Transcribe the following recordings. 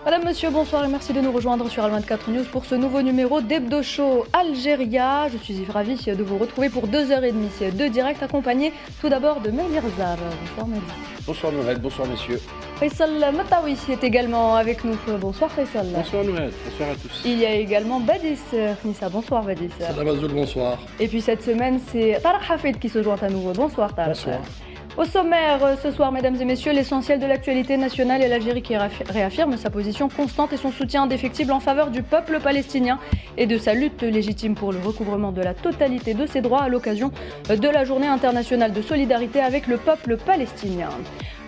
Madame, monsieur, bonsoir et merci de nous rejoindre sur Al24 News pour ce nouveau numéro d'Hebdo Show Algéria. Je suis ravie de vous retrouver pour 2h30 de direct accompagné tout d'abord de Mehdi Rzar. Bonsoir Mehdi. Bonsoir Noël, bonsoir messieurs. Faisal Matawi est également avec nous. Bonsoir Faisal. Bonsoir Noël, bonsoir à tous. Il y a également Badis Nissa. Bonsoir Badis. Salam Azoul, bonsoir. Et puis cette semaine, c'est Tarek Hafid qui se joint à nous. Bonsoir Tarek. Bonsoir. Au sommaire, ce soir, mesdames et messieurs, l'essentiel de l'actualité nationale et l'Algérie qui réaffirme sa position constante et son soutien indéfectible en faveur du peuple palestinien et de sa lutte légitime pour le recouvrement de la totalité de ses droits à l'occasion de la journée internationale de solidarité avec le peuple palestinien.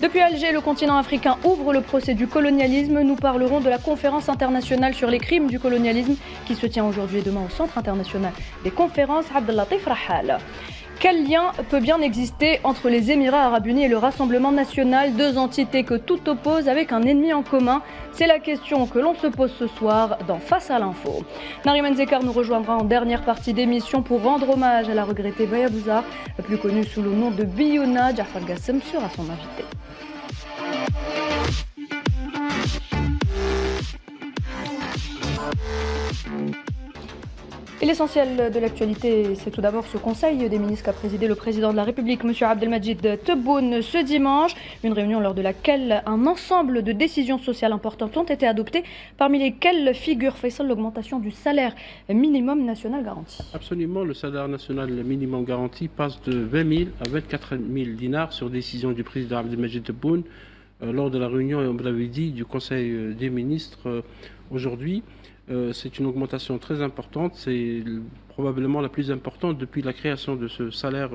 Depuis Alger, le continent africain ouvre le procès du colonialisme. Nous parlerons de la conférence internationale sur les crimes du colonialisme qui se tient aujourd'hui et demain au Centre international des conférences Abdellatif Rahal. Quel lien peut bien exister entre les Émirats arabes unis et le Rassemblement national, deux entités que tout oppose avec un ennemi en commun? C'est la question que l'on se pose ce soir dans Face à l'info. Nariman Zekar nous rejoindra en dernière partie d'émission pour rendre hommage à la regrettée Baya Bouzar, plus connue sous le nom de Biouna. Jafar Gassem sera son invité. Et l'essentiel de l'actualité, c'est tout d'abord ce conseil des ministres qu'a présidé le président de la République, M. Abdelmajid Tebboune, ce dimanche. Une réunion lors de laquelle un ensemble de décisions sociales importantes ont été adoptées, parmi lesquelles figure Faisal l'augmentation du salaire minimum national garanti. Absolument, le salaire national minimum garanti passe de 20 000 à 24 000 dinars sur décision du président Abdelmajid Tebboune lors de la réunion, et on l'avait dit, du conseil des ministres aujourd'hui. C'est une augmentation très importante, c'est probablement la plus importante depuis la création de ce salaire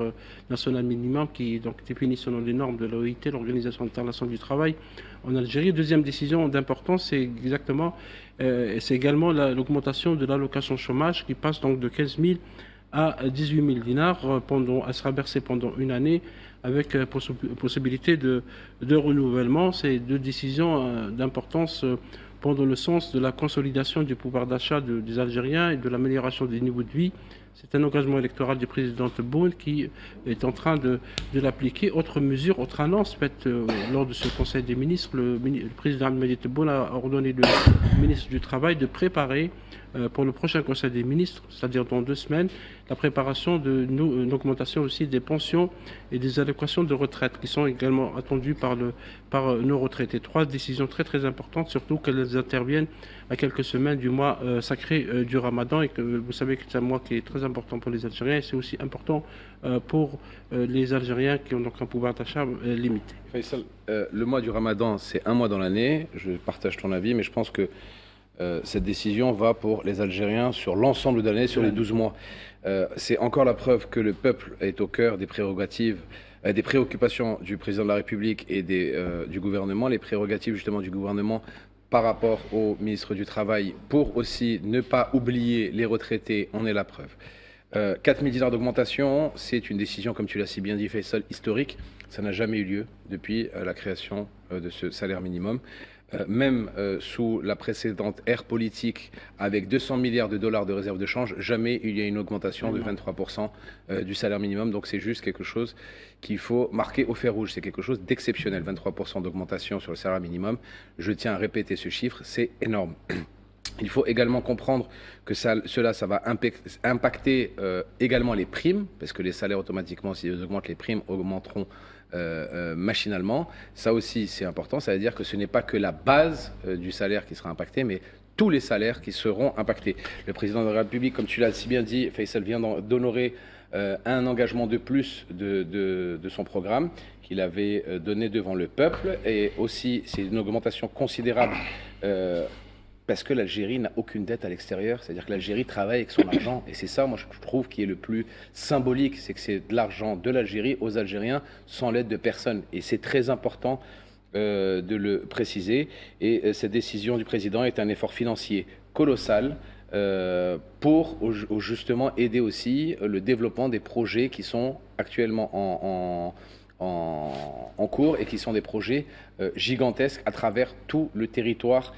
national minimum qui est donc défini selon les normes de l'OIT, l'Organisation internationale du travail en Algérie. Deuxième décision d'importance, c'est également l'augmentation de l'allocation chômage qui passe donc de 15 000 à 18 000 dinars. Elle sera versée pendant une année avec possibilité de renouvellement. Ces deux décisions d'importance vont dans le sens de la consolidation du pouvoir d'achat des Algériens et de l'amélioration des niveaux de vie. C'est un engagement électoral du président Tebboune qui est en train de l'appliquer. Autre mesure, autre annonce faite lors de ce Conseil des ministres, le président Abdelmajid Tebboune a ordonné au ministre du Travail de préparer pour le prochain Conseil des ministres, c'est-à-dire dans 2 semaines, la préparation d'une augmentation aussi des pensions et des allocations de retraite qui sont également attendues par nos retraités. 3 décisions très très importantes, surtout qu'elles interviennent à quelques semaines du mois sacré du Ramadan, et que vous savez que c'est un mois qui est très important pour les Algériens, et c'est aussi important pour les Algériens qui ont donc un pouvoir d'achat limité. Faisal, le mois du Ramadan, c'est un mois dans l'année. Je partage ton avis, mais je pense que cette décision va pour les Algériens sur l'ensemble de l'année, sur les 12 mois. C'est encore la preuve que le peuple est au cœur des prérogatives, des préoccupations du président de la République et du gouvernement. Les prérogatives justement du gouvernement par rapport au ministre du Travail, pour aussi ne pas oublier les retraités, on est la preuve. 4 000 dinars d'augmentation, c'est une décision, comme tu l'as si bien dit, Faisal, historique. Ça n'a jamais eu lieu depuis la création de ce salaire minimum. Même sous la précédente ère politique, avec 200 milliards de dollars de réserve de change, jamais il y a une augmentation de 23% du salaire minimum. Donc c'est juste quelque chose qu'il faut marquer au fer rouge. C'est quelque chose d'exceptionnel, 23% d'augmentation sur le salaire minimum. Je tiens à répéter ce chiffre, c'est énorme. Il faut également comprendre que ça va impacter également les primes, parce que les salaires automatiquement, s'ils augmentent, les primes augmenteront machinalement. Ça aussi, c'est important. Ça veut dire que ce n'est pas que la base du salaire qui sera impactée, mais tous les salaires qui seront impactés. Le président de la République, comme tu l'as si bien dit, Faisal vient d'honorer un engagement de plus de son programme qu'il avait donné devant le peuple. Et aussi, c'est une augmentation considérable parce que l'Algérie n'a aucune dette à l'extérieur. C'est-à-dire que l'Algérie travaille avec son argent. Et c'est ça, moi, je trouve, qui est le plus symbolique. C'est que c'est de l'argent de l'Algérie aux Algériens sans l'aide de personne. Et c'est très important de le préciser. Et cette décision du président est un effort financier colossal pour justement aider aussi le développement des projets qui sont actuellement en cours et qui sont des projets gigantesques à travers tout le territoire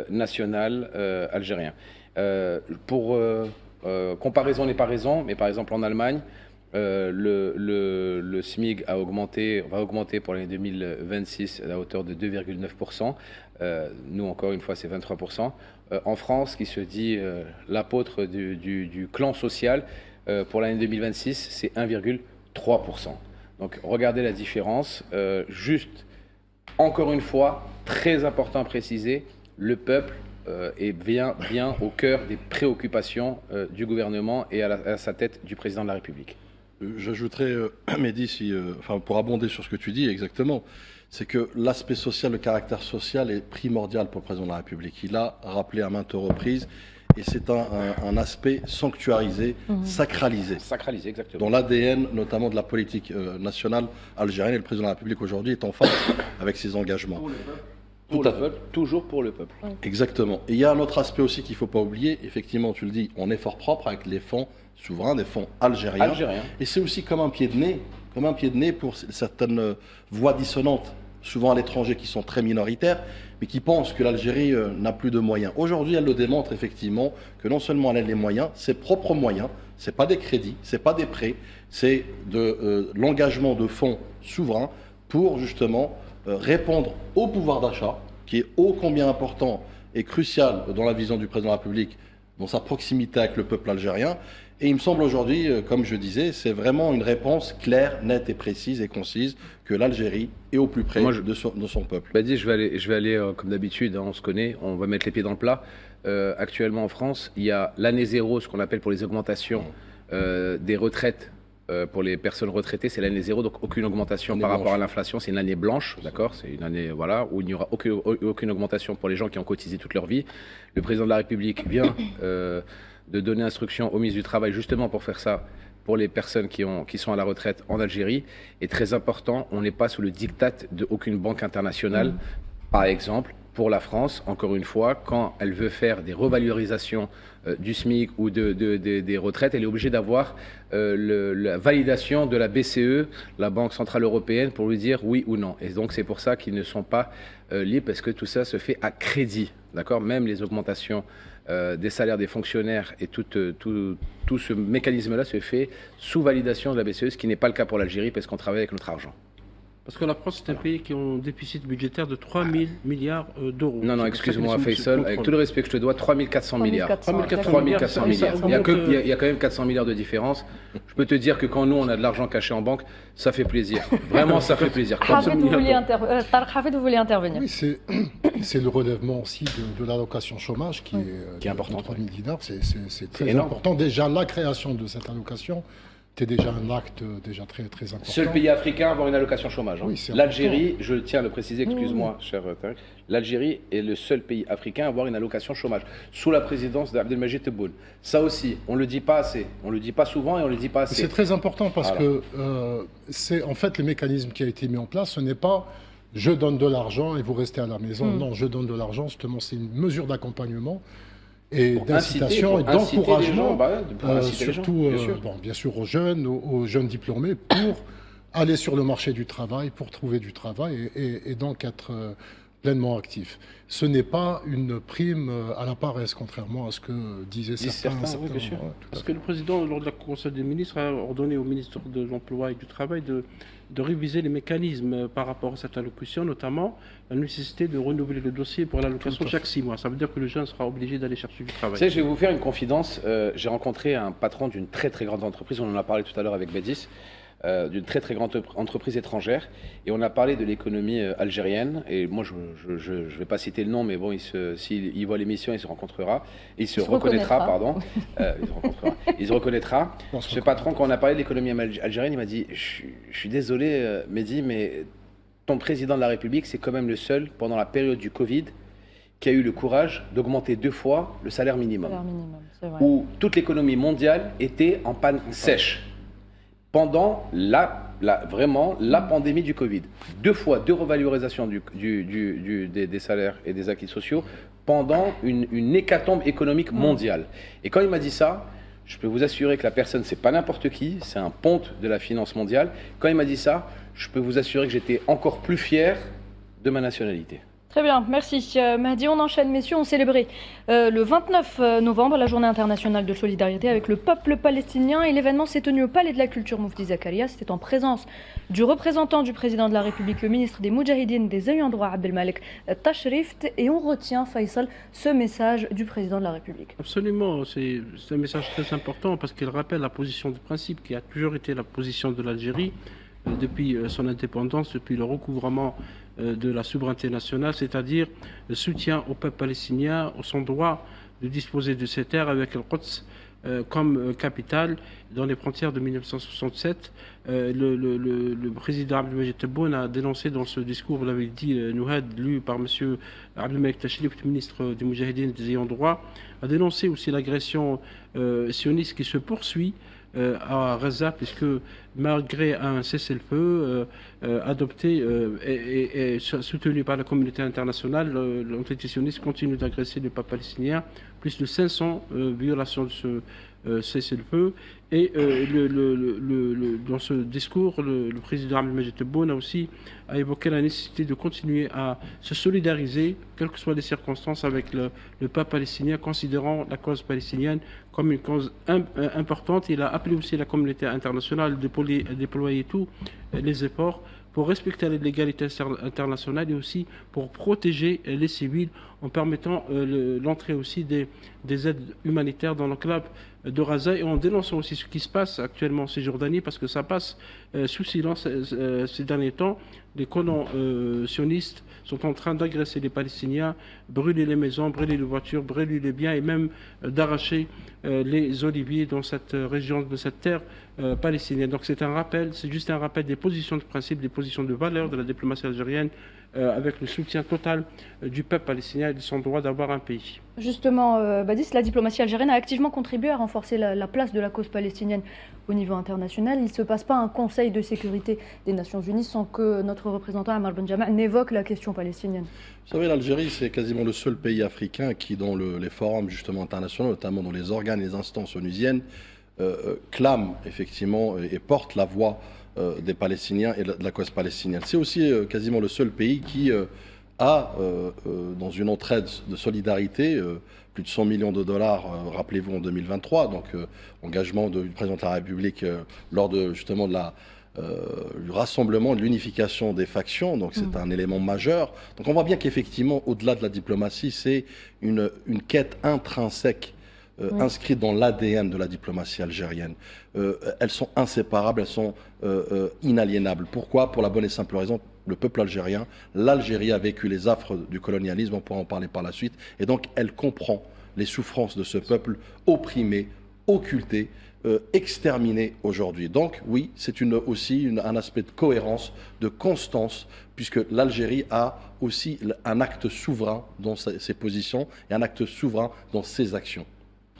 national algérien. Pour comparaison n'est pas raison, mais par exemple en Allemagne, le SMIC va augmenter pour l'année 2026 à hauteur de 2,9%. Nous, encore une fois, c'est 23%. En France, qui se dit l'apôtre du clan social, pour l'année 2026, c'est 1,3%. Donc, regardez la différence. Juste, encore une fois, très important à préciser, le peuple est bien au cœur des préoccupations du gouvernement et à sa tête du président de la République. J'ajouterais, Mehdi, pour abonder sur ce que tu dis exactement, c'est que l'aspect social, le caractère social est primordial pour le président de la République. Il l'a rappelé à maintes reprises et c'est un aspect sanctuarisé, sacralisé. Sacralisé, exactement. Dans l'ADN, notamment de la politique nationale algérienne, et le président de la République aujourd'hui est en phase avec ses engagements. Pour le peuple, toujours pour le peuple. Exactement. Et il y a un autre aspect aussi qu'il ne faut pas oublier. Effectivement, tu le dis, on est fort propre avec les fonds souverains, des fonds algériens. Et c'est aussi comme un pied de nez pour certaines voix dissonantes, souvent à l'étranger, qui sont très minoritaires, mais qui pensent que l'Algérie n'a plus de moyens. Aujourd'hui, elle le démontre effectivement que non seulement elle a les moyens, ses propres moyens, ce n'est pas des crédits, ce n'est pas des prêts, c'est de l'engagement de fonds souverains pour justement répondre au pouvoir d'achat, qui est ô combien important et crucial dans la vision du président de la République, dans sa proximité avec le peuple algérien. Et il me semble aujourd'hui, comme je disais, c'est vraiment une réponse claire, nette et précise et concise que l'Algérie est au plus près de son peuple. Bah, je vais aller comme d'habitude, hein, on se connaît, on va mettre les pieds dans le plat. Actuellement en France, il y a l'année zéro, ce qu'on appelle pour les augmentations des retraites. Pour les personnes retraitées, c'est l'année zéro, donc aucune augmentation par rapport à l'inflation. C'est une année blanche, d'accord ? C'est une année où il n'y aura aucune augmentation pour les gens qui ont cotisé toute leur vie. Le président de la République vient de donner instruction au ministre du Travail justement pour faire ça pour les personnes qui sont à la retraite en Algérie. Et très important, on n'est pas sous le diktat d'aucune banque internationale. Par exemple, pour la France, encore une fois, quand elle veut faire des revalorisations du SMIC ou des retraites, elle est obligée d'avoir la validation de la BCE, la Banque Centrale Européenne, pour lui dire oui ou non. Et donc c'est pour ça qu'ils ne sont pas libres, parce que tout ça se fait à crédit. D'accord ? Même les augmentations des salaires des fonctionnaires et tout ce mécanisme-là se fait sous validation de la BCE, ce qui n'est pas le cas pour l'Algérie, parce qu'on travaille avec notre argent. Parce que la France est un pays qui a un déficit budgétaire de 3 000 milliards d'euros. Non, excuse-moi Faisal, avec tout le respect que je te dois, 3 400 milliards. 3 400 milliards. Il y a quand même 400 milliards de différence. Je peux te dire que quand nous, on a de l'argent caché en banque, ça fait plaisir. Vraiment, ça fait plaisir. Hafid, vous voulez intervenir. Oui, c'est le relèvement aussi de l'allocation chômage qui est important. 3 000 dinars, c'est très important. Déjà, la création de cette allocation, c'est déjà un acte déjà très important. Seul pays africain à avoir une allocation chômage. Hein. Oui, l'Algérie, je tiens à le préciser, excuse-moi, cher Tarek, l'Algérie est le seul pays africain à avoir une allocation chômage sous la présidence d'Abdelmajid Tebboune. Ça aussi, on ne le dit pas assez. On ne le dit pas souvent et on ne le dit pas assez. C'est très important parce que c'est en fait le mécanisme qui a été mis en place. Ce n'est pas je donne de l'argent et vous restez à la maison. Non, je donne de l'argent, justement, c'est une mesure d'accompagnement et d'incitation et d'encouragement, surtout bien sûr aux jeunes diplômés, pour aller sur le marché du travail, pour trouver du travail et donc être pleinement actif. Ce n'est pas une prime à la paresse, contrairement à ce que disaient certains. Oui, bien sûr. Parce que le président, lors de la Conseil des ministres, a ordonné au ministre de l'Emploi et du Travail de réviser les mécanismes par rapport à cette allocation, notamment la nécessité de renouveler le dossier pour l'allocation chaque 6 mois. Ça veut dire que le jeune sera obligé d'aller chercher du travail. Vous savez, je vais vous faire une confidence. J'ai rencontré un patron d'une très très grande entreprise, on en a parlé tout à l'heure avec Bédis, d'une très très grande entreprise étrangère, et on a parlé de l'économie algérienne, et moi je vais pas citer le nom, mais bon, s'il voit l'émission, il se rencontrera, il se reconnaîtra, pardon, il se reconnaîtra. Ce patron, quand on a parlé de l'économie algérienne, il m'a dit, je suis désolé Mehdi, mais ton président de la République, c'est quand même le seul, pendant la période du Covid, qui a eu le courage d'augmenter 2 fois le salaire minimum, où toute l'économie mondiale était en panne sèche. Pendant vraiment la pandémie du Covid. 2 fois, 2 revalorisations des salaires et des acquis sociaux pendant une hécatombe économique mondiale. Et quand il m'a dit ça, je peux vous assurer que la personne, c'est pas n'importe qui, c'est un ponte de la finance mondiale. Quand il m'a dit ça, je peux vous assurer que j'étais encore plus fier de ma nationalité. Très bien, merci. Mahdi, on enchaîne, messieurs. On célébrait le 29 novembre la journée internationale de solidarité avec le peuple palestinien et l'événement s'est tenu au Palais de la Culture Moufti Zakaria. C'était en présence du représentant du président de la République, le ministre des Moudjahidines, des ayants droit, Abdelmalek Tachrift. Et on retient, Faisal, ce message du président de la République. Absolument, c'est un message très important parce qu'il rappelle la position de principe qui a toujours été la position de l'Algérie depuis son indépendance, depuis le recouvrement de la souveraineté nationale, c'est-à-dire le soutien au peuple palestinien, au son droit de disposer de ses terres avec le Quds comme capitale dans les frontières de 1967. Le président Abdelmajid Tebboune a dénoncé dans ce discours, vous l'avez dit, Nouhad, lu par M. Abdelmalek Tachrift, ministre des Moudjahidines des ayants droit, a dénoncé aussi l'agression sioniste qui se poursuit à Gaza, puisque malgré un cessez-le-feu adopté et soutenu par la communauté internationale, l'entité sioniste continue d'agresser le peuple palestinien, plus de 500 violations de ce cessez-le-feu. Et dans ce discours, le président Abdelmajid Tebboune a évoqué la nécessité de continuer à se solidariser, quelles que soient les circonstances, avec le peuple palestinien, considérant la cause palestinienne comme une cause importante. Il a appelé aussi la communauté internationale à déployer tous les efforts pour respecter la légalité internationale et aussi pour protéger les civils en permettant l'entrée aussi des aides humanitaires dans l'enclave de Gaza et en dénonçant aussi ce qui se passe actuellement en Cisjordanie parce que ça passe sous silence ces derniers temps. Les colons sionistes sont en train d'agresser les Palestiniens, brûler les maisons, brûler les voitures, brûler les biens et même d'arracher les oliviers dans cette région, de cette terre palestinienne. Donc c'est un rappel, c'est juste un rappel des positions de principe, des positions de valeur de la diplomatie algérienne avec le soutien total du peuple palestinien et de son droit d'avoir un pays. Justement, Badis, la diplomatie algérienne a activement contribué à renforcer la place de la cause palestinienne au niveau international. Il ne se passe pas un Conseil de sécurité des Nations Unies sans que notre représentant Ammar Benjama n'évoque la question palestinienne. Vous savez, l'Algérie, c'est quasiment le seul pays africain qui, dans les forums justement internationaux, notamment dans les organes et les instances onusiennes, clame effectivement et porte la voix des Palestiniens et de la cause palestinienne. C'est aussi quasiment le seul pays qui a, dans une entraide de solidarité, plus de 100 millions de dollars, rappelez-vous, en 2023, donc engagement du président de la République lors de justement du rassemblement, de l'unification des factions, donc c'est un élément majeur. Donc on voit bien qu'effectivement, au-delà de la diplomatie, c'est une quête intrinsèque inscrites dans l'ADN de la diplomatie algérienne. Elles sont inséparables, elles sont inaliénables. Pourquoi? Pour la bonne et simple raison, le peuple algérien, l'Algérie a vécu les affres du colonialisme, on pourra en parler par la suite, et donc elle comprend les souffrances de ce peuple opprimé, occulté, exterminé aujourd'hui. Donc oui, c'est aussi un aspect de cohérence, de constance, puisque l'Algérie a aussi un acte souverain dans ses positions et un acte souverain dans ses actions.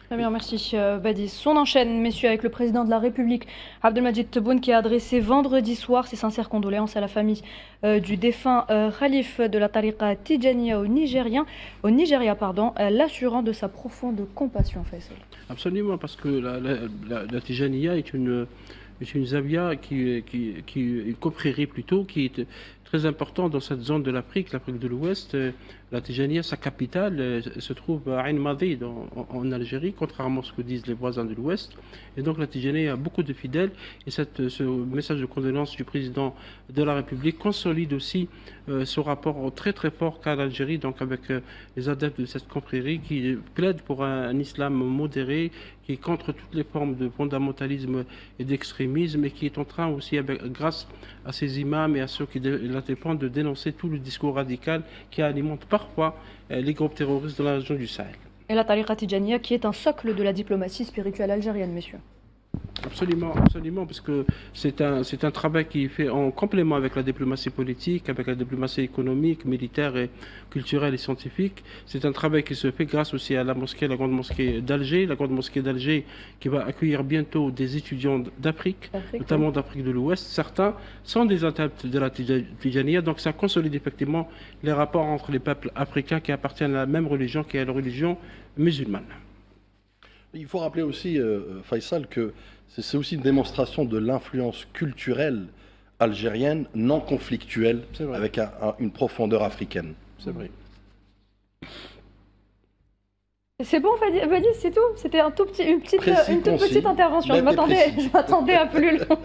Très bien, merci Badis. On enchaîne, messieurs, avec le président de la République, Abdelmajid Tebboune, qui a adressé vendredi soir ses sincères condoléances à la famille du défunt Khalif de la Tariqa Tidjaniya au Nigeria, l'assurant de sa profonde compassion, Faisal. Absolument, parce que la Tidjaniya est une zavia une confrérie plutôt, qui est très important dans cette zone de l'Afrique de l'Ouest. La Tidjaniya, sa capitale, se trouve à Ain Madi en Algérie, contrairement à ce que disent les voisins de l'Ouest. Et donc la Tidjaniya a beaucoup de fidèles et ce message de condoléances du président de la République consolide aussi ce rapport très très fort qu'a l'Algérie, donc avec les adeptes de cette confrérie qui plaident pour un islam modéré, qui est contre toutes les formes de fondamentalisme et d'extrémisme et qui est en train aussi, grâce à ses imams et à ceux qui la dépendent, de dénoncer tout le discours radical qui alimente parfois les groupes terroristes de la région du Sahel. Et la Tariqa Tidjaniya qui est un socle de la diplomatie spirituelle algérienne, messieurs. Absolument, absolument, parce que c'est un travail qui est fait en complément avec la diplomatie politique, avec la diplomatie économique, militaire et culturelle et scientifique. C'est un travail qui se fait grâce aussi à la grande mosquée d'Alger, qui va accueillir bientôt des étudiants d'Afrique, notamment d'Afrique de l'Ouest. Certains sont des adeptes de la Tidjaniya, donc ça consolide effectivement les rapports entre les peuples africains qui appartiennent à la même religion, qui est la religion musulmane. Il faut rappeler aussi, Faisal, que c'est aussi une démonstration de l'influence culturelle algérienne non conflictuelle avec une profondeur africaine. C'est vrai. C'est bon, Vadis, c'est tout. C'était une toute petite intervention. Je m'attendais à plus long.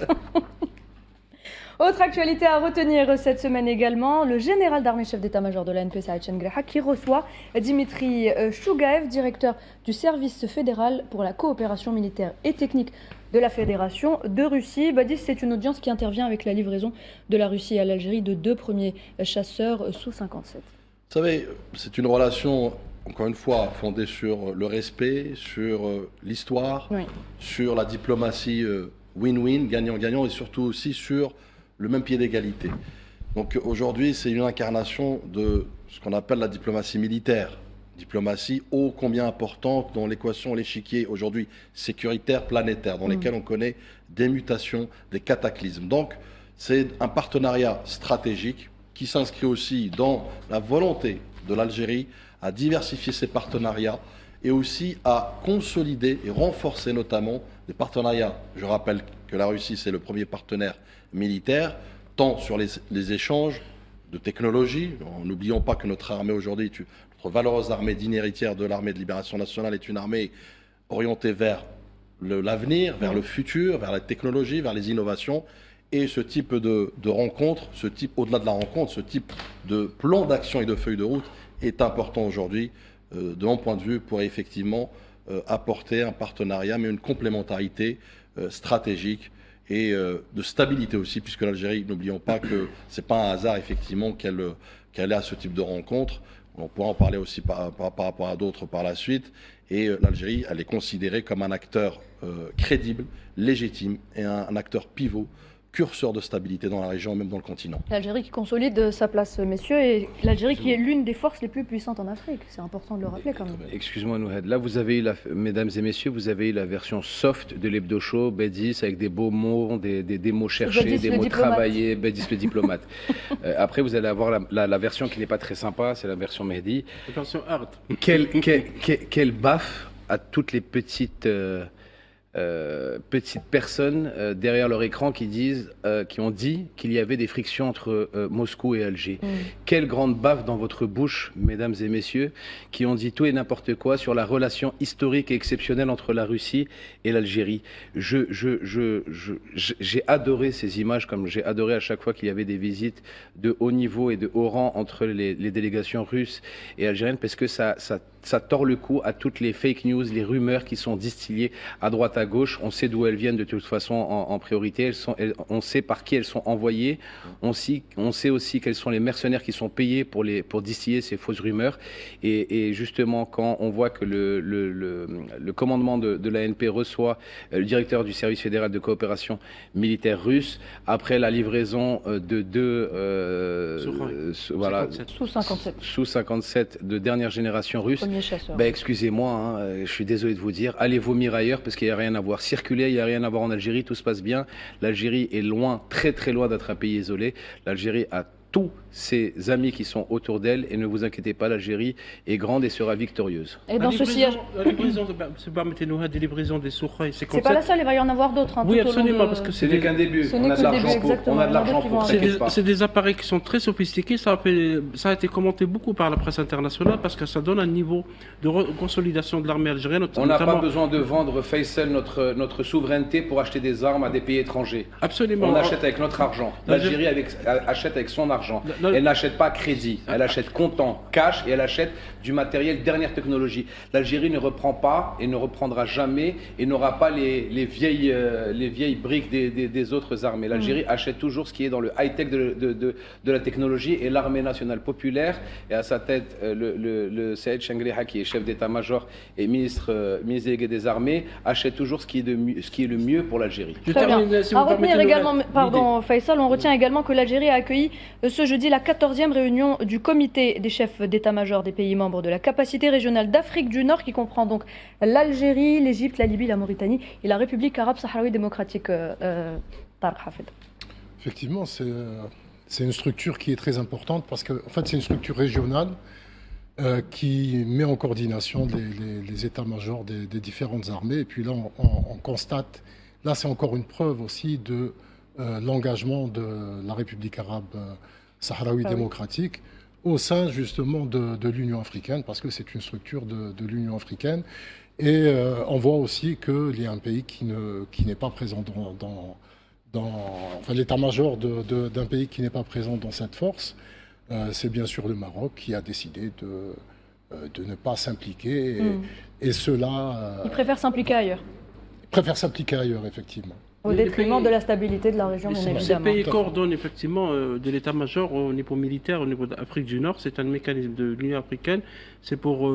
Autre actualité à retenir cette semaine également, le général d'armée chef d'état-major de l'ANP, Saïd Chengreha, qui reçoit Dimitri Chougaev, directeur du service fédéral pour la coopération militaire et technique de la Fédération de Russie. Badis, c'est une audience qui intervient avec la livraison de la Russie à l'Algérie de 2 premiers chasseurs Su-57. Vous savez, c'est une relation, encore une fois, fondée sur le respect, sur l'histoire, sur la diplomatie win-win, gagnant-gagnant, et surtout aussi sur le même pied d'égalité. Donc aujourd'hui, c'est une incarnation de ce qu'on appelle la diplomatie militaire. Diplomatie ô combien importante dans l'équation, l'échiquier aujourd'hui sécuritaire, planétaire, dans lesquels on connaît des mutations, des cataclysmes. Donc c'est un partenariat stratégique qui s'inscrit aussi dans la volonté de l'Algérie à diversifier ses partenariats et aussi à consolider et renforcer notamment des partenariats. Je rappelle que la Russie, c'est le premier partenaire militaire, tant sur les échanges de technologies. N'oublions pas que notre armée aujourd'hui, notre valeureuse armée digne héritière de l'armée de libération nationale, est une armée orientée vers l'avenir, vers le futur, vers la technologie, vers les innovations. Et ce type de rencontre, au-delà de la rencontre, ce type de plan d'action et de feuille de route est important aujourd'hui, de mon point de vue, pour effectivement apporter un partenariat, mais une complémentarité stratégique et de stabilité aussi, puisque l'Algérie, n'oublions pas que ce n'est pas un hasard effectivement qu'elle ait à ce type de rencontre. On pourra en parler aussi par rapport à d'autres par la suite. Et l'Algérie, elle est considérée comme un acteur crédible, légitime et un acteur pivot, curseur de stabilité dans la région, même dans le continent. L'Algérie qui consolide sa place, messieurs, et l'Algérie qui est l'une des forces les plus puissantes en Afrique. C'est important de le rappeler quand même. Excuse-moi, Nouhed. Là, vous avez eu, mesdames et messieurs, vous avez eu la version soft de l'Hebdo Show, Bedis, avec des beaux mots, des mots cherchés, Bedis, des mots travaillés, Bedis le diplomate. Après, vous allez avoir la version qui n'est pas très sympa, c'est la version Mehdi. La version hard. Quelle baffe à toutes les petites personnes derrière leur écran qui ont dit qu'il y avait des frictions entre Moscou et Alger. Quelle grande baffe dans votre bouche, mesdames et messieurs, qui ont dit tout et n'importe quoi sur la relation historique et exceptionnelle entre la Russie et l'Algérie. J'ai adoré ces images, comme j'ai adoré à chaque fois qu'il y avait des visites de haut niveau et de haut rang entre les délégations russes et algériennes, parce que ça tord le cou à toutes les fake news, les rumeurs qui sont distillées à droite à gauche. On sait d'où elles viennent de toute façon en priorité. On sait par qui elles sont envoyées. On sait aussi quels sont les mercenaires qui sont payés pour distiller ces fausses rumeurs. Et justement, quand on voit que le commandement de l'ANP reçoit le directeur du service fédéral de coopération militaire russe, après la livraison de deux Su-57 de dernière génération russe, excusez-moi, je suis désolé de vous dire, allez vomir ailleurs parce qu'il n'y a rien à voir. Circuler, il n'y a rien à voir en Algérie, tout se passe bien. L'Algérie est loin, très très loin d'être un pays isolé. L'Algérie a tous ses amis qui sont autour d'elle et ne vous inquiétez pas, l'Algérie est grande et sera victorieuse. Et dans ce sillage, la livraison des livraisons des Soukhaï, c'est pas la seule, il va y en avoir d'autres. Oui, absolument, parce que ce n'est qu'un début. On a de l'argent pour. C'est des appareils qui sont très sophistiqués. Ça a été commenté beaucoup par la presse internationale parce que ça donne un niveau de consolidation de l'armée algérienne. On n'a pas besoin de vendre, Faisal, notre souveraineté pour acheter des armes à des pays étrangers. Absolument. On achète avec notre argent. L'Algérie achète avec son argent. Elle n'achète pas crédit, elle achète comptant, cash, et elle achète du matériel dernière technologie. L'Algérie ne reprend pas et ne reprendra jamais et n'aura pas les vieilles briques des autres armées. L'Algérie achète toujours ce qui est dans le high-tech de la technologie, et l'armée nationale populaire, et à sa tête le Saïd Chengreha, qui est chef d'état-major et ministre délégué des armées, achète toujours ce qui est le mieux pour l'Algérie. Très bien. À retenir également, pardon Faisal, on retient également que l'Algérie a accueilli ce jeudi la 14e réunion du comité des chefs d'état-major des pays membres de la capacité régionale d'Afrique du Nord, qui comprend donc l'Algérie, l'Égypte, la Libye, la Mauritanie et la République arabe sahraoui démocratique. Tarek Hafed. Effectivement, c'est une structure qui est très importante parce que, en fait, c'est une structure régionale qui met en coordination les états-majors des différentes armées. Et puis là, on constate, là, c'est encore une preuve aussi de l'engagement de la République arabe sahraoui démocratique au sein justement de l'Union africaine, parce que c'est une structure de l'Union africaine. Et on voit aussi qu'il y a un pays qui n'est pas présent enfin, l'état-major d'un pays qui n'est pas présent dans cette force. C'est bien sûr le Maroc qui a décidé de ne pas s'impliquer. Et cela... Il préfère s'impliquer ailleurs. Il préfère s'impliquer ailleurs, effectivement. Au détriment de la stabilité de la région, bien évidemment. Ces pays coordonnent effectivement de l'état-major au niveau militaire, au niveau de l'Afrique du Nord. C'est un mécanisme de l'Union africaine. C'est pour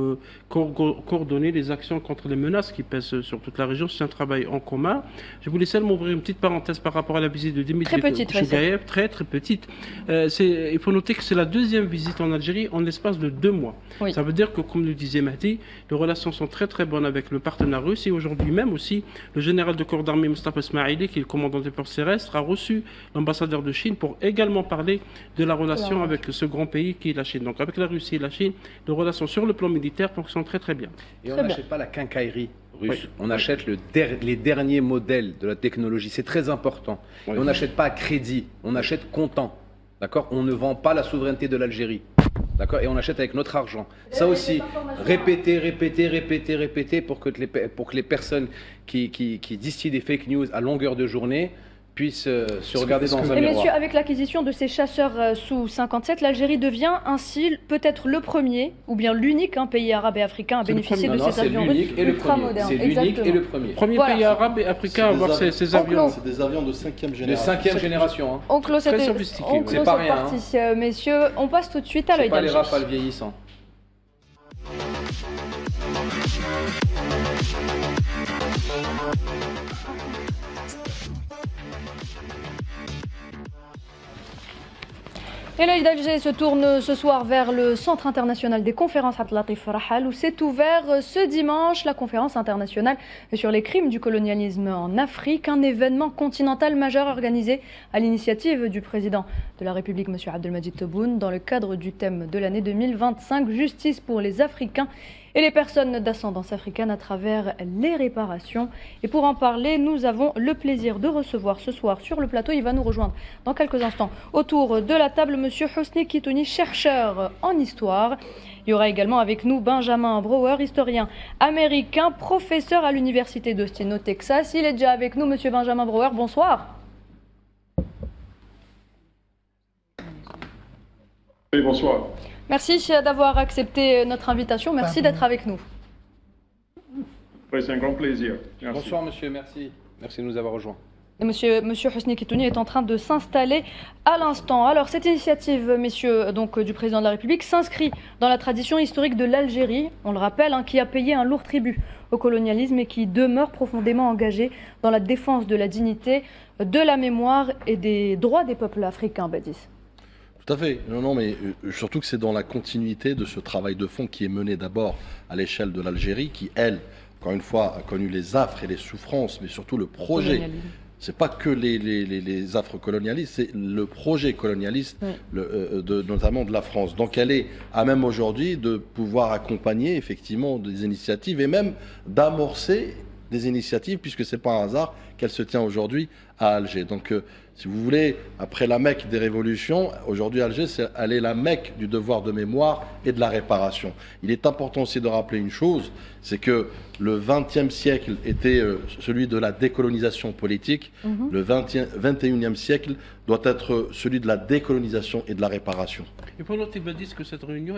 coordonner les actions contre les menaces qui pèsent sur toute la région. C'est un travail en commun. Je voulais seulement ouvrir une petite parenthèse par rapport à la visite de Dimitri Chougaïev. Très petite. Il faut noter que c'est la deuxième visite en Algérie en l'espace de 2 mois. Oui. Ça veut dire que, comme le disait Mahdi, les relations sont très bonnes avec le partenaire russe. Et aujourd'hui même aussi, le général de corps d'armée Mustafa Ismaili, qui est le commandant des forces terrestres, a reçu l'ambassadeur de Chine pour également parler de la relation avec ce grand pays qui est la Chine. Donc avec la Russie et la Chine, les relations sur le plan militaire fonctionnent très bien. Et on n'achète pas la quincaillerie russe, on achète les derniers modèles de la technologie, c'est très important. Et on n'achète pas à crédit, on achète comptant. D'accord ? On ne vend pas la souveraineté de l'Algérie. D'accord ? Et on achète avec notre argent. Ça aussi, répéter pour que les personnes qui distillent des fake news à longueur de journée puissent se regarder dans un miroir. Et messieurs, avec l'acquisition de ces chasseurs Sou-57, l'Algérie devient ainsi peut-être le premier, ou bien l'unique pays arabe et africain à bénéficier de ces avions russes ultra-modernes. C'est l'unique et le premier. Premier pays arabe et africain à avoir ces avions. C'est des avions de 5e génération. De 5e génération. Hein. On clôt cette partie, messieurs. On passe tout de suite à l'œil d'Alger. C'est pas les Rafales vieillissants. Et l'œil d'Alger se tourne ce soir vers le Centre international des conférences Abd Latif Rahal, où s'est ouvert ce dimanche la conférence internationale sur les crimes du colonialisme en Afrique, un événement continental majeur organisé à l'initiative du président de la République, M. Abdelmadjid Tebboune, dans le cadre du thème de l'année 2025, Justice pour les Africains et les personnes d'ascendance africaine à travers les réparations. Et pour en parler, nous avons le plaisir de recevoir ce soir sur le plateau, il va nous rejoindre dans quelques instants autour de la table, M. Hosni Kitouni, chercheur en histoire. Il y aura également avec nous Benjamin Brouwer, historien américain, professeur à l'université d'Austin au Texas. Il est déjà avec nous, M. Benjamin Brouwer, bonsoir. Oui, bonsoir. Merci d'avoir accepté notre invitation. Merci d'être avec nous. Oui, c'est un grand plaisir. Merci. Bonsoir, monsieur. Merci. Merci de nous avoir rejoints. Et monsieur Hosni Kitouni est en train de s'installer à l'instant. Alors, cette initiative, messieurs, donc, du président de la République, s'inscrit dans la tradition historique de l'Algérie, on le rappelle, qui a payé un lourd tribut au colonialisme et qui demeure profondément engagé dans la défense de la dignité, de la mémoire et des droits des peuples africains, Badis. Tout à fait. Non, mais surtout que c'est dans la continuité de ce travail de fond qui est mené d'abord à l'échelle de l'Algérie, qui, elle, encore une fois, a connu les affres et les souffrances, mais surtout le projet. C'est pas que les affres colonialistes, c'est le projet colonialiste, notamment de la France. Donc elle est à même aujourd'hui de pouvoir accompagner effectivement des initiatives et même d'amorcer des initiatives, puisque c'est pas un hasard qu'elle se tient aujourd'hui à Alger. Donc si vous voulez, après la Mecque des révolutions, aujourd'hui Alger, elle est la Mecque du devoir de mémoire et de la réparation. Il est important aussi de rappeler une chose, c'est que le XXe siècle était celui de la décolonisation politique, le XXIe siècle doit être celui de la décolonisation et de la réparation. Il faut noter, Badis, que cette réunion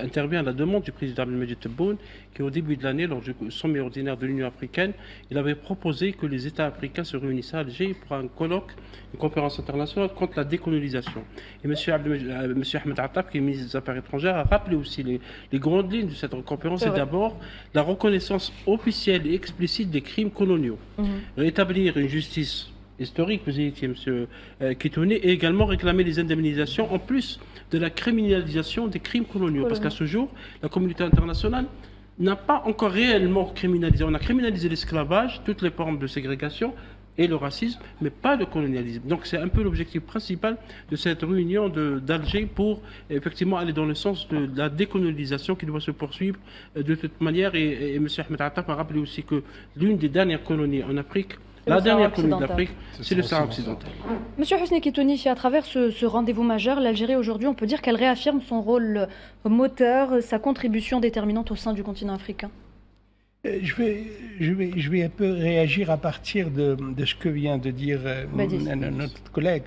intervient à la demande du président Abdelmadjid Tebboune, qui au début de l'année, lors du sommet ordinaire de l'Union africaine, il avait proposé que les États africains se réunissent à Alger pour un colloque, une conférence internationale contre la décolonisation. Et M. Ahmed Attab, qui est ministre des Affaires étrangères, a rappelé aussi les grandes lignes de cette conférence. C'est d'abord la reconnaissance officielle et explicite des crimes coloniaux, rétablir une justice historique, vous étiez M. Kitouni, et également réclamer les indemnisations en plus de la criminalisation des crimes coloniaux. Parce qu'à ce jour, la communauté internationale n'a pas encore réellement criminalisé. On a criminalisé l'esclavage, toutes les formes de ségrégation et le racisme, mais pas le colonialisme. Donc c'est un peu l'objectif principal de cette réunion d'Alger pour effectivement aller dans le sens de la décolonisation qui doit se poursuivre de toute manière. Et M. Ahmed Attab a rappelé aussi que l'une des dernières colonies en Afrique La dernière colonie d'Afrique, c'est le Sahara occidental. Monsieur Husni Kitouni, à travers ce rendez-vous majeur, l'Algérie aujourd'hui, on peut dire qu'elle réaffirme son rôle moteur, sa contribution déterminante au sein du continent africain. Je vais un peu réagir à partir de ce que vient de dire notre collègue.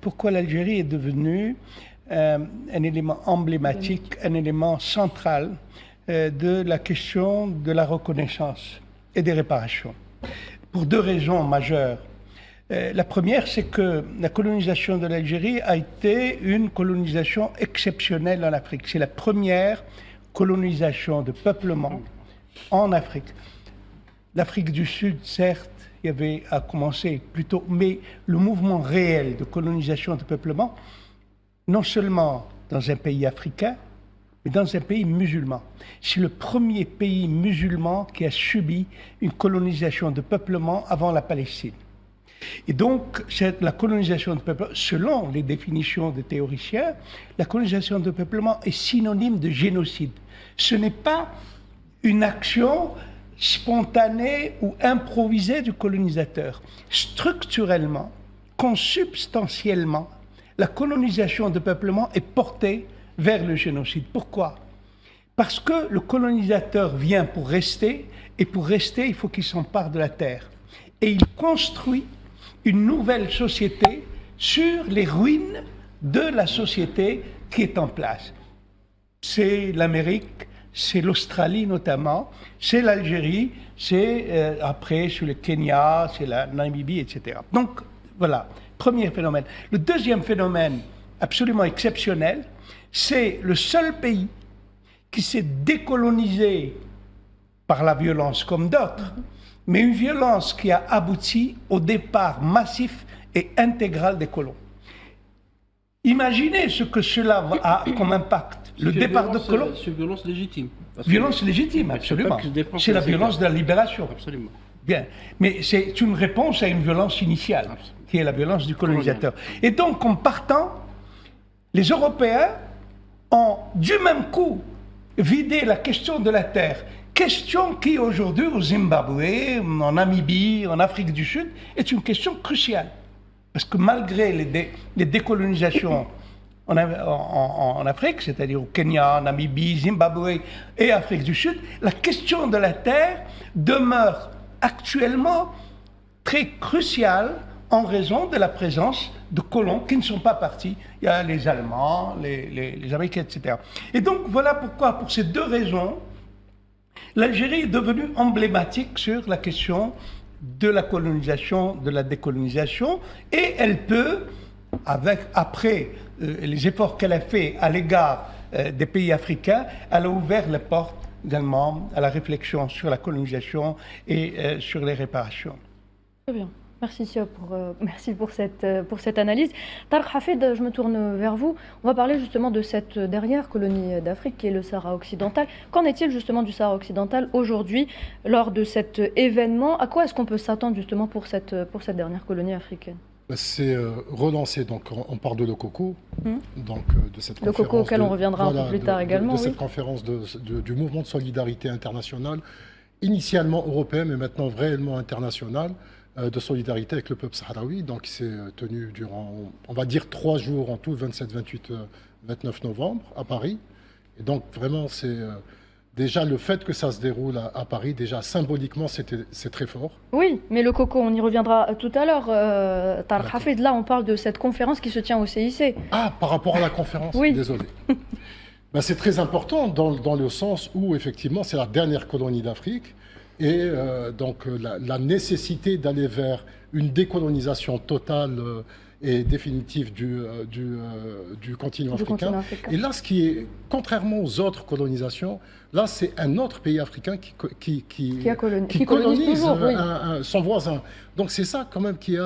Pourquoi l'Algérie est devenue un élément emblématique, un élément central de la question de la reconnaissance et des réparations. Pour deux raisons majeures. La première, c'est que la colonisation de l'Algérie a été une colonisation exceptionnelle en Afrique. C'est la première colonisation de peuplement en Afrique. L'Afrique du Sud, certes, il y avait à commencer plus tôt, mais le mouvement réel de colonisation de peuplement, non seulement dans un pays africain, mais dans un pays musulman. C'est le premier pays musulman qui a subi une colonisation de peuplement avant la Palestine. Et donc, la colonisation de peuplement, selon les définitions des théoriciens, la colonisation de peuplement est synonyme de génocide. Ce n'est pas une action spontanée ou improvisée du colonisateur. Structurellement, consubstantiellement, la colonisation de peuplement est portée vers le génocide. Pourquoi? Parce que le colonisateur vient pour rester, et pour rester, il faut qu'il s'empare de la terre. Et il construit une nouvelle société sur les ruines de la société qui est en place. C'est l'Amérique, c'est l'Australie notamment, c'est l'Algérie, c'est après sur le Kenya, c'est la Namibie, etc. Donc voilà, premier phénomène. Le deuxième phénomène absolument exceptionnel, c'est le seul pays qui s'est décolonisé par la violence comme d'autres, mais une violence qui a abouti au départ massif et intégral des colons. Imaginez ce que cela a comme impact. Le départ de colons. C'est une violence légitime. Violence légitime, absolument. C'est la violence de la libération. Absolument. Bien, mais c'est une réponse à une violence initiale, qui est la violence du colonisateur. Et donc, en partant, les Européens ont du même coup vidé la question de la terre. Question qui aujourd'hui au Zimbabwe, en Namibie, en Afrique du Sud, est une question cruciale. Parce que malgré les décolonisations en Afrique, c'est-à-dire au Kenya, Namibie, Zimbabwe et Afrique du Sud, la question de la terre demeure actuellement très cruciale en raison de la présence de colons qui ne sont pas partis. Il y a les Allemands, les Américains, etc. Et donc voilà pourquoi, pour ces deux raisons, l'Algérie est devenue emblématique sur la question de la colonisation, de la décolonisation, et elle peut, après les efforts qu'elle a fait à l'égard des pays africains, elle a ouvert les portes également à la réflexion sur la colonisation et sur les réparations. Très bien. Merci pour cette analyse. Tarek Hafid, je me tourne vers vous. On va parler justement de cette dernière colonie d'Afrique qui est le Sahara occidental. Qu'en est-il justement du Sahara occidental aujourd'hui lors de cet événement? À quoi est-ce qu'on peut s'attendre justement pour cette dernière colonie africaine? C'est relancé, donc on parle de Lokoko, donc de cette conférence. Lokoko auquel on reviendra un peu plus tard également. De cette conférence du mouvement de solidarité internationale, initialement européen, mais maintenant réellement international, de solidarité avec le peuple sahraoui. Donc il s'est tenu durant, on va dire 3 jours en tout, 27, 28, 29 novembre à Paris. Et donc vraiment c'est déjà le fait que ça se déroule à Paris, déjà symboliquement c'est très fort. Oui, mais le coco, on y reviendra tout à l'heure. Tarek Hafid, là on parle de cette conférence qui se tient au CIC. Ah, par rapport à la conférence, oui. Désolé. Ben, c'est très important dans le sens où effectivement c'est la dernière colonie d'Afrique. Et donc la nécessité d'aller vers une décolonisation totale et définitive du continent africain. Et là, ce qui est, contrairement aux autres colonisations, là c'est un autre pays africain qui colonise toujours, oui. Son voisin. Donc c'est ça quand même qui est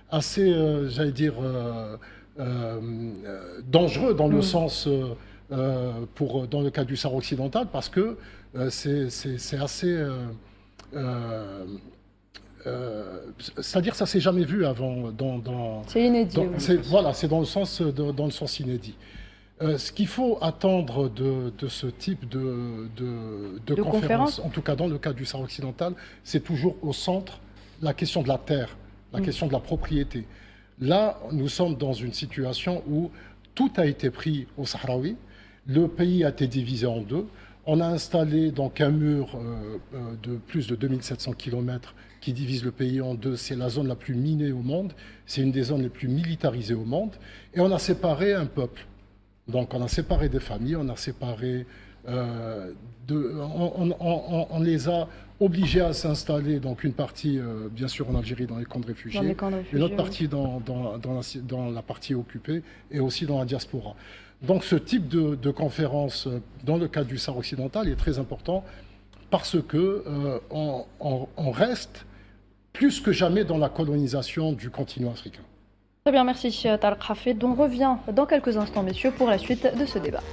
assez j'allais dire, dangereux dans le sens, dans le cas du Sahara occidental, parce que c'est assez... c'est-à-dire que ça ne s'est jamais vu avant. C'est inédit. Voilà, c'est dans le sens inédit. Ce qu'il faut attendre de ce type de conférence, en tout cas dans le cas du Sahara occidental, c'est toujours au centre la question de la terre, la question de la propriété. Là, nous sommes dans une situation où tout a été pris au Sahraoui, le pays a été divisé en deux, on a installé donc un mur de plus de 2700 km qui divise le pays en deux, c'est la zone la plus minée au monde, c'est une des zones les plus militarisées au monde, et on a séparé un peuple. Donc on a séparé des familles, on a séparé, on les a obligés à s'installer, donc une partie bien sûr en Algérie dans les camps de réfugiés, une autre partie dans la partie occupée et aussi dans la diaspora. Donc ce type de conférence dans le cadre du Sahara occidental est très important parce que on reste plus que jamais dans la colonisation du continent africain. Très bien, merci Tarek Hafed. On revient dans quelques instants, messieurs, pour la suite de ce débat.